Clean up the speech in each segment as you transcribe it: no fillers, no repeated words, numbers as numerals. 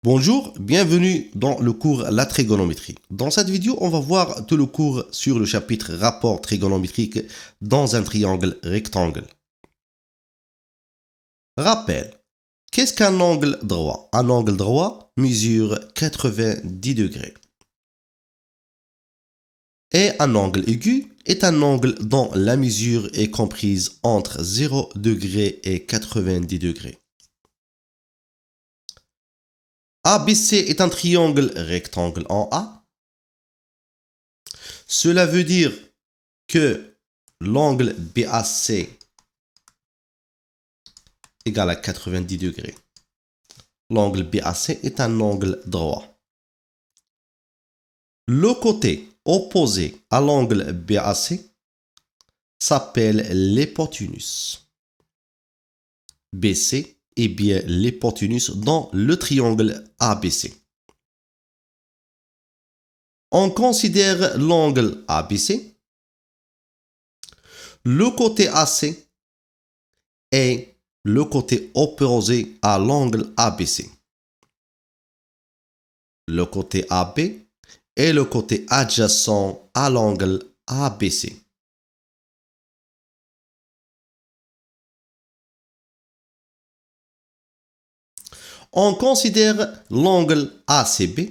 Bonjour, bienvenue dans le cours La trigonométrie. Dans cette vidéo, on va voir tout le cours sur le chapitre rapport trigonométrique dans un triangle rectangle. Rappel, qu'est-ce qu'un angle droit? Un angle droit mesure 90 degrés. Et un angle aigu est un angle dont la mesure est comprise entre 0 degré et 90 degrés. ABC est un triangle rectangle en A. Cela veut dire que l'angle BAC égale à 90 degrés. L'angle BAC est un angle droit. Le côté opposé à l'angle BAC s'appelle l'hypoténuse. BC est bien l'hypoténuse dans le triangle ABC. On considère l'angle ABC. Le côté AC est le côté opposé à l'angle ABC. Le côté AB est le côté adjacent à l'angle ABC. On considère l'angle ACB.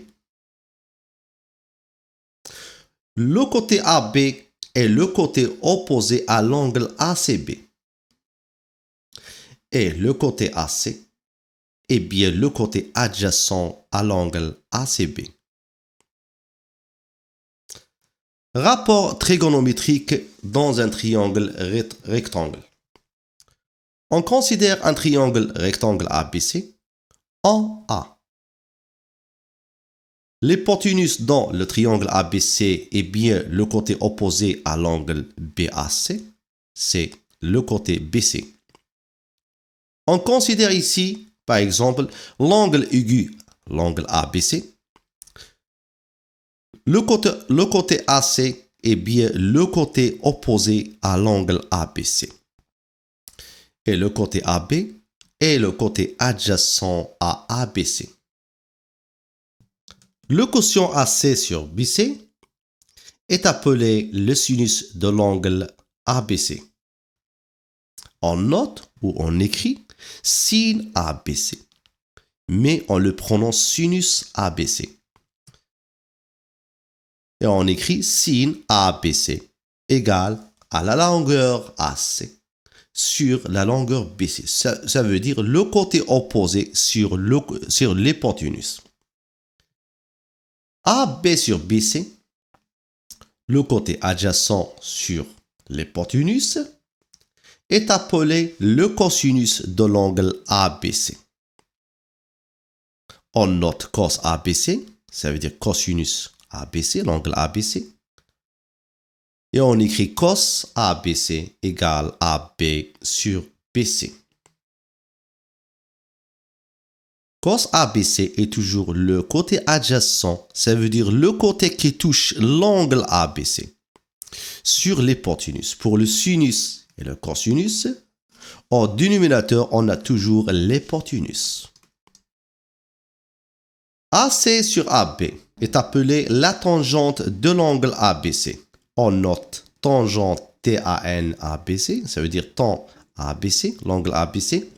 Le côté AB est le côté opposé à l'angle ACB. Et le côté AC est bien le côté adjacent à l'angle ACB. Rapport trigonométrique dans un triangle rectangle. On considère un triangle rectangle ABC en A. L'hypoténuse dans le triangle ABC est bien le côté opposé à l'angle BAC, c'est le côté BC. On considère ici, par exemple, l'angle aigu, l'angle ABC. Le côté AC est bien le côté opposé à l'angle ABC. Et le côté AB est le côté adjacent à ABC. Le quotient AC sur BC est appelé le sinus de l'angle ABC. On note ou on écrit sin ABC, mais on le prononce sinus ABC. Et on écrit sin ABC égale à la longueur AC sur la longueur BC. Ça veut dire le côté opposé sur l'hypoténuse. AB sur BC, le côté adjacent sur l'hypoténuse, est appelé le cosinus de l'angle ABC. On note cos ABC, ça veut dire cosinus ABC, l'angle ABC. Et on écrit cos ABC égale AB sur BC. Cos ABC est toujours le côté adjacent, ça veut dire le côté qui touche l'angle ABC sur l'hypoténuse. Pour le sinus et le cosinus, au dénominateur, on a toujours l'hypoténuse. AC sur AB est appelé la tangente de l'angle ABC. On note tangente TAN ABC, ça veut dire tan ABC, l'angle ABC.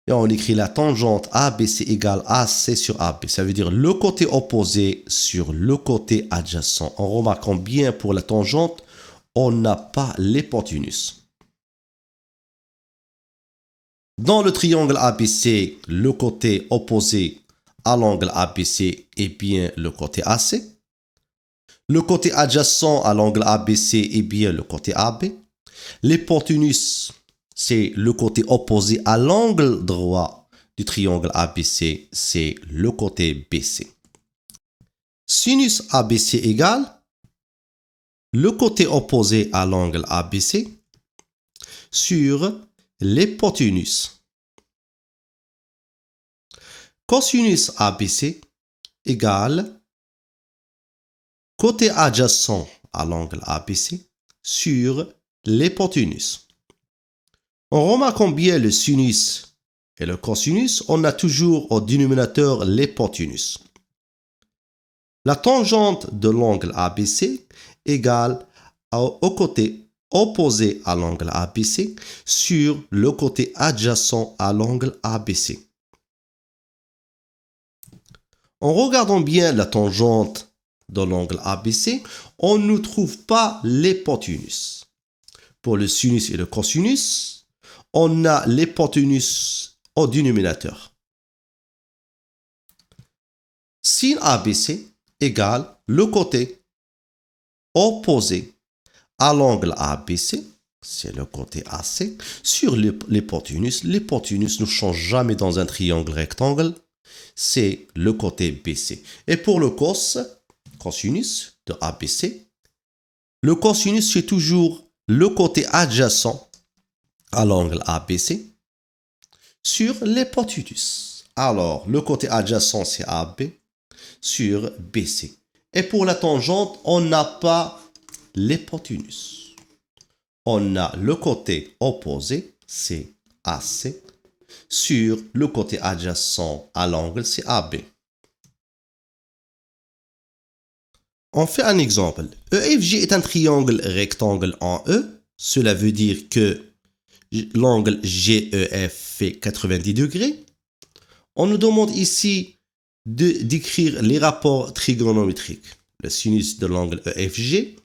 Et on écrit la tangente ABC égale AC sur AB. Ça veut dire le côté opposé sur le côté adjacent. En remarquant bien pour la tangente, on n'a pas l'hypoténuse. Dans le triangle ABC, le côté opposé à l'angle ABC est bien le côté AC. Le côté adjacent à l'angle ABC est bien le côté AB. L'hypoténuse, c'est le côté opposé à l'angle droit du triangle ABC, c'est le côté BC. Sinus ABC égale le côté opposé à l'angle ABC sur l'hypoténuse. Cosinus ABC égale côté adjacent à l'angle ABC sur l'hypoténuse. En remarquant bien le sinus et le cosinus, on a toujours au dénominateur l'hypoténuse. La tangente de l'angle ABC égale au côté opposé à l'angle ABC sur le côté adjacent à l'angle ABC. En regardant bien la tangente de l'angle ABC, on ne trouve pas l'hypoténuse. Pour le sinus et le cosinus, on a l'hypoténuse au dénominateur. Sin ABC égale le côté opposé à l'angle ABC, c'est le côté AC, sur l'hypoténuse. L'hypoténuse ne change jamais dans un triangle rectangle, c'est le côté BC. Et pour le cosinus de ABC, le cosinus c'est toujours le côté adjacent à l'angle ABC sur l'hypoténuse. Alors, le côté adjacent c'est AB sur BC. Et pour la tangente, on n'a pas l'hypoténuse. On a le côté opposé, c'est AC, sur le côté adjacent à l'angle, c'est AB. On fait un exemple. EFG est un triangle rectangle en E. Cela veut dire que l'angle GEF fait 90 degrés. On nous demande ici d'écrire les rapports trigonométriques. Le sinus de l'angle EFG,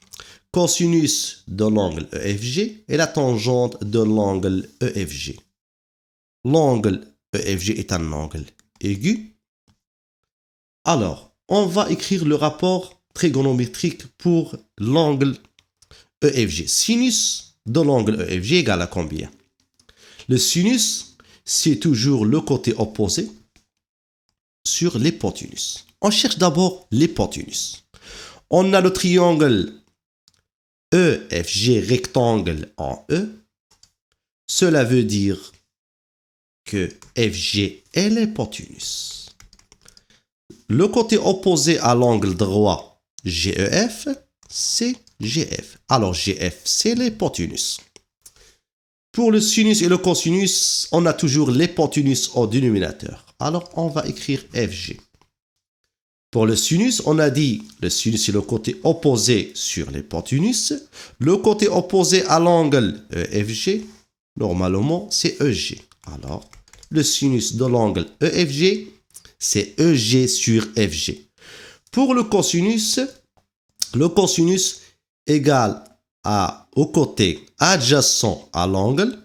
cosinus de l'angle EFG et la tangente de l'angle EFG. L'angle EFG est un angle aigu. Alors, on va écrire le rapport trigonométrique pour l'angle EFG. Sinus de l'angle EFG égale à combien? Le sinus, c'est toujours le côté opposé sur l'hypoténuse. On cherche d'abord l'hypoténuse. On a le triangle EFG rectangle en E. Cela veut dire que FG est l'hypoténuse. Le côté opposé à l'angle droit GEF, c'est GF. Alors GF, c'est l'hypoténuse. Pour le sinus et le cosinus, on a toujours l'hypoténuse au dénominateur. Alors, on va écrire FG. Pour le sinus, on a dit le sinus c'est le côté opposé sur l'hypoténuse. Le côté opposé à l'angle EFG, normalement, c'est EG. Alors, le sinus de l'angle EFG, c'est EG sur FG. Pour le cosinus égale au côté adjacent à l'angle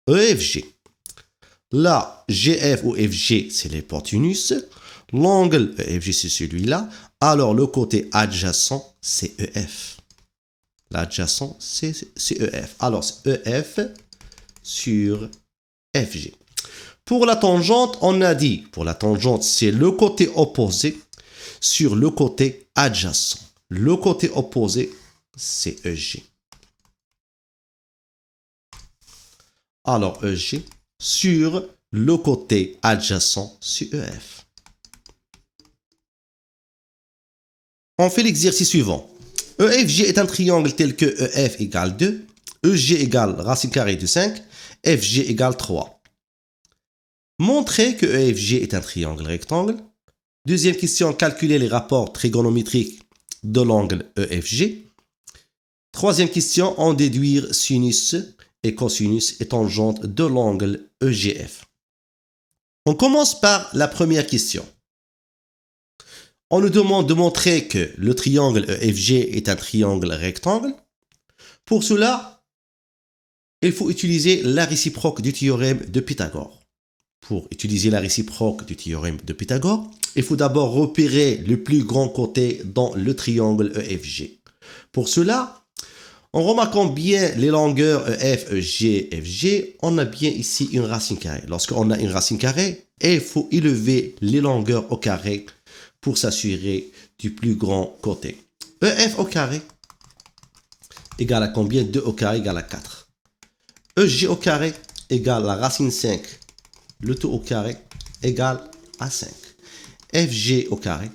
EFG. Là, GF ou FG, c'est l'hypoténuse. L'angle EFG, c'est celui-là. Alors, le côté adjacent, c'est EF. L'adjacent, c'est EF. Alors, c'est EF sur FG. Pour la tangente, on a dit, pour la tangente, c'est le côté opposé sur le côté adjacent. Le côté opposé, c'est EG. Alors, EG sur le côté adjacent, c'est EF. On fait l'exercice suivant. EFG est un triangle tel que EF égale 2, EG égale racine carrée de 5, FG égale 3. Montrez que EFG est un triangle rectangle. Deuxième question, calculer les rapports trigonométriques de l'angle EFG. Troisième question, en déduire sinus et cosinus et tangente de l'angle EGF. On commence par la première question. On nous demande de montrer que le triangle EFG est un triangle rectangle. Pour cela, il faut utiliser la réciproque du théorème de Pythagore. Pour utiliser la réciproque du théorème de Pythagore, il faut d'abord repérer le plus grand côté dans le triangle EFG. Pour cela, en remarquant bien les longueurs EF, EG, FG, on a bien ici une racine carrée. Lorsqu'on a une racine carrée, il faut élever les longueurs au carré pour s'assurer du plus grand côté. EF au carré égale à combien? 2 au carré égale à 4. EG au carré égale la racine 5. Le tout au carré égale à 5. FG au carré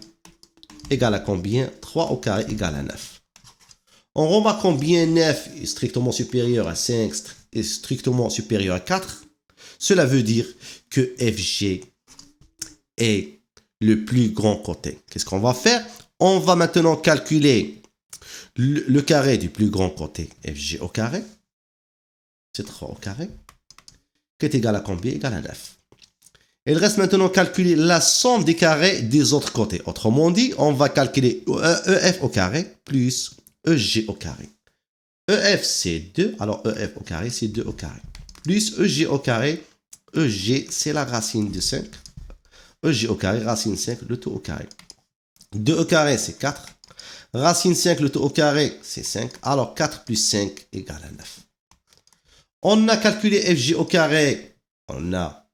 égale à combien? 3 au carré égale à 9. En remarquant bien 9 est strictement supérieur à 5 est strictement supérieur à 4, Cela veut dire que FG est le plus grand côté. Qu'est-ce qu'on va faire? On va maintenant calculer le carré du plus grand côté, FG au carré. C'est 3 au carré. Qui est égal à combien? Égal à 9. Il reste maintenant calculer la somme des carrés des autres côtés. Autrement dit, on va calculer EF au carré plus EG au carré. EF, c'est 2. Alors, EF au carré, c'est 2 au carré. Plus EG au carré. EG, c'est la racine de 5. EG au carré, racine 5, le tout au carré. 2 au carré, c'est 4. Racine 5, le tout au carré, c'est 5. Alors, 4 plus 5 égale à 9. On a calculé FG au carré. On a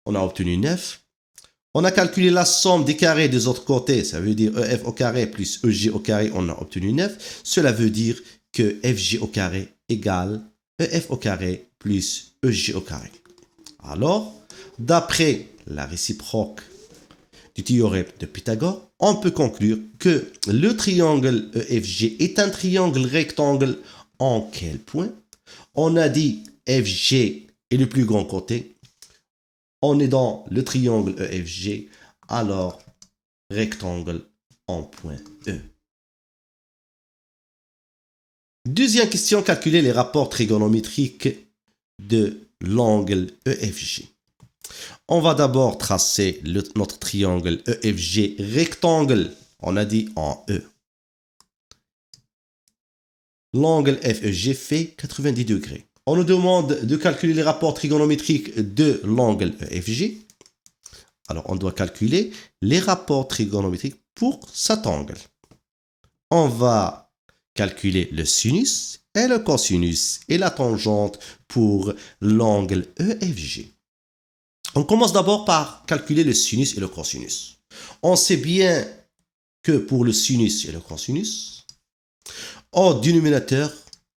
obtenu 9. On a calculé la somme des carrés des autres côtés. Ça veut dire EF au carré plus EG au carré. On a obtenu 9. Cela veut dire que FG au carré égale EF au carré plus EG au carré. Alors, d'après la réciproque du théorème de Pythagore, on peut conclure que le triangle EFG est un triangle rectangle en quel point? On a dit FG est le plus grand côté. On est dans le triangle EFG, alors rectangle en point E. Deuxième question, calculer les rapports trigonométriques de l'angle EFG. On va d'abord tracer notre triangle EFG rectangle, on a dit en E. L'angle FEG fait 90 degrés. On nous demande de calculer les rapports trigonométriques de l'angle EFG. Alors, on doit calculer les rapports trigonométriques pour cet angle. On va calculer le sinus et le cosinus et la tangente pour l'angle EFG. On commence d'abord par calculer le sinus et le cosinus. On sait bien que pour le sinus et le cosinus, au dénominateur,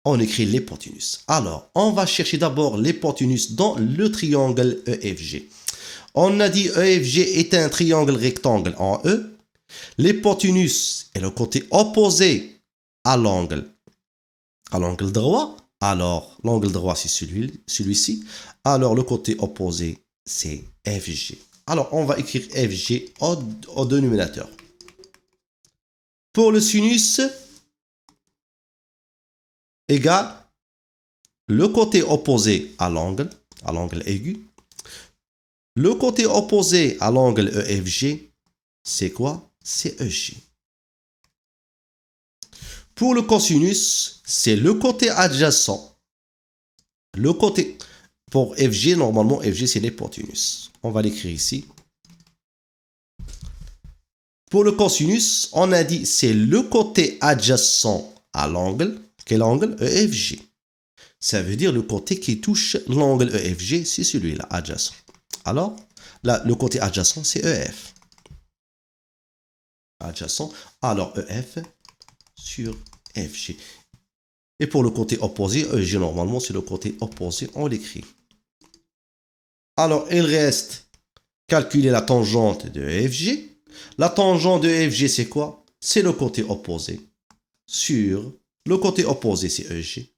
on écrit l'hypoténuse. Alors, on va chercher d'abord l'hypoténuse dans le triangle EFG. On a dit EFG est un triangle rectangle en E. L'hypoténuse est le côté opposé à l'angle droit. Alors, l'angle droit, c'est celui-ci. Alors, le côté opposé, c'est FG. Alors, on va écrire FG au dénominateur. Pour le sinus, égale le côté opposé à l'angle aigu. Le côté opposé à l'angle EFG, c'est quoi? C'est EG. Pour le cosinus, c'est le côté adjacent. Pour FG, normalement, FG, c'est l'hypoténuse. On va l'écrire ici. Pour le cosinus, on a dit c'est le côté adjacent à l'angle. Quel angle? EFG. Ça veut dire le côté qui touche l'angle EFG, c'est celui-là, adjacent. Alors, là, le côté adjacent, c'est EF. Adjacent, alors EF sur FG. Et pour le côté opposé, EG, normalement, c'est le côté opposé, on l'écrit. Alors, il reste calculer la tangente de EFG. La tangente de EFG, c'est quoi? C'est le côté opposé sur le côté opposé, c'est EG.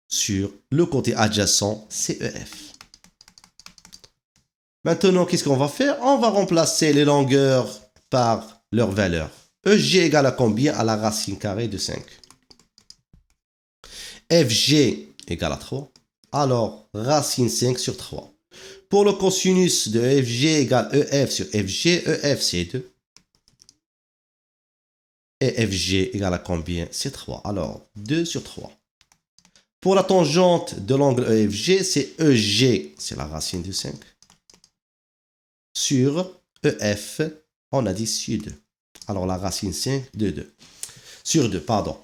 Sur le côté adjacent, c'est EF. Maintenant, qu'est-ce qu'on va faire? On va remplacer les longueurs par leur valeur. EG égale à combien? À la racine carrée de 5. FG égale à 3. Alors, racine 5 sur 3. Pour le cosinus de FG égale EF sur FG, EF c'est 2. Et FG égale à combien? C'est 3. Alors, 2 sur 3. Pour la tangente de l'angle EFG, c'est EG, c'est la racine de 5. Sur EF, on a dit sur 2. Alors, la racine 5 de 2. Sur 2, pardon.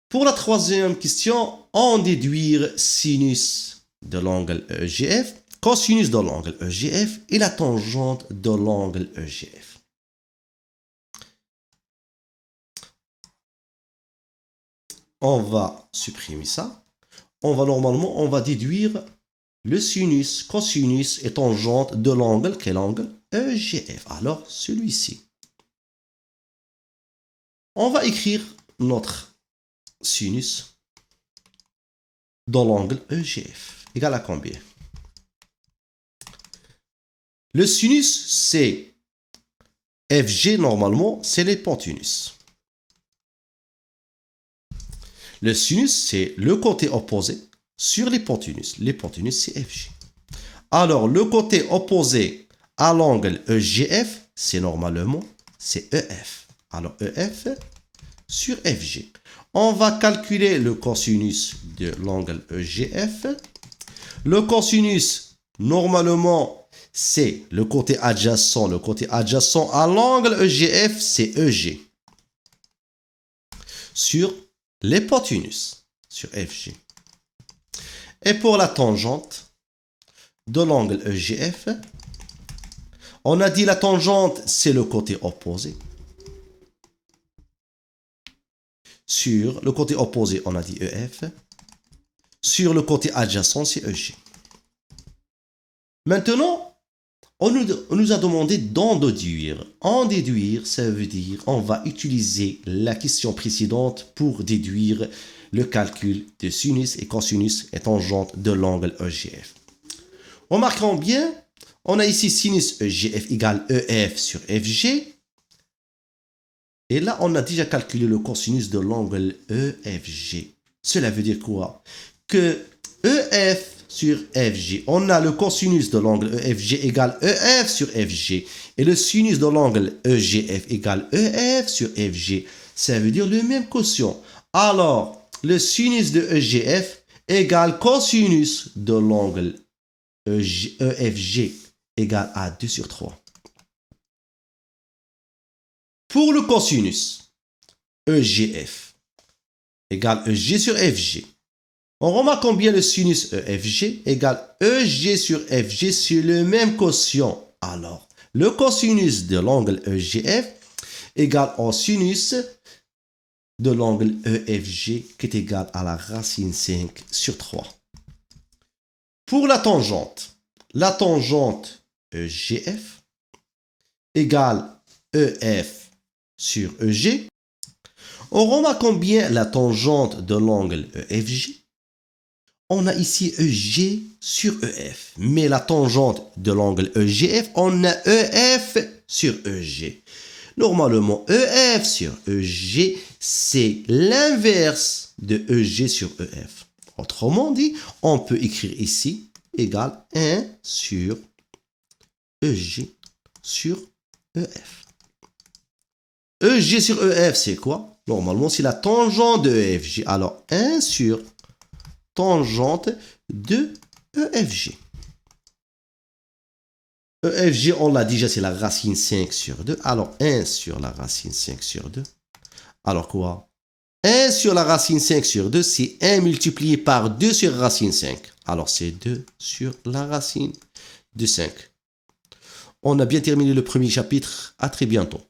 Pour la troisième question, on déduire sinus de l'angle EGF, cosinus de l'angle EGF et la tangente de l'angle EGF. On va supprimer ça. On va déduire le sinus, cosinus et tangente de l'angle, quel angle? EGF. Alors, celui-ci. On va écrire notre sinus dans l'angle EGF. égale à combien? Le sinus, c'est FG, normalement, c'est l'hypoténuse. Le sinus, c'est le côté opposé sur l'hypoténuse. L'hypoténuse, c'est FG. Alors, le côté opposé à l'angle EGF, c'est normalement, c'est EF. Alors, EF sur FG. On va calculer le cosinus de l'angle EGF. Le cosinus, normalement, c'est le côté adjacent. Le côté adjacent à l'angle EGF, c'est EG. Sur l'hypoténuse, sur FG. Et pour la tangente de l'angle EGF, on a dit la tangente, c'est le côté opposé. Sur le côté opposé, on a dit EF. Sur le côté adjacent, c'est EG. Maintenant, on nous a demandé d'en déduire. En déduire, ça veut dire on va utiliser la question précédente pour déduire le calcul de sinus et cosinus et tangente de l'angle EGF. Remarquons bien, on a ici sinus EGF égale EF sur FG. Et là, on a déjà calculé le cosinus de l'angle EFG. Cela veut dire quoi? Que EF sur FG, on a le cosinus de l'angle EFG égale EF sur FG. Et le sinus de l'angle EGF égale EF sur FG. Ça veut dire le même quotient. Alors, le sinus de EGF égale cosinus de l'angle EFG égale à 2 sur 3. Pour le cosinus EGF égale EG sur FG, on remarque combien le sinus EFG égale EG sur FG sur le même quotient. Alors, le cosinus de l'angle EGF égale au sinus de l'angle EFG qui est égal à la racine 5 sur 3. Pour la tangente EGF égale EF sur EG. On remarque combien la tangente de l'angle EFG. On a ici EG sur EF. Mais la tangente de l'angle EGF, on a EF sur EG. Normalement, EF sur EG, c'est l'inverse de EG sur EF. Autrement dit, on peut écrire ici égale 1 sur EG sur EF. EG sur EF, c'est quoi? Normalement, c'est la tangente de EFG. Alors, 1 sur tangente de EFG. EFG, on l'a déjà, c'est la racine 5 sur 2. Alors, 1 sur la racine 5 sur 2. Alors quoi? 1 sur la racine 5 sur 2, c'est 1 multiplié par 2 sur racine 5. Alors, c'est 2 sur la racine de 5. On a bien terminé le premier chapitre. À très bientôt.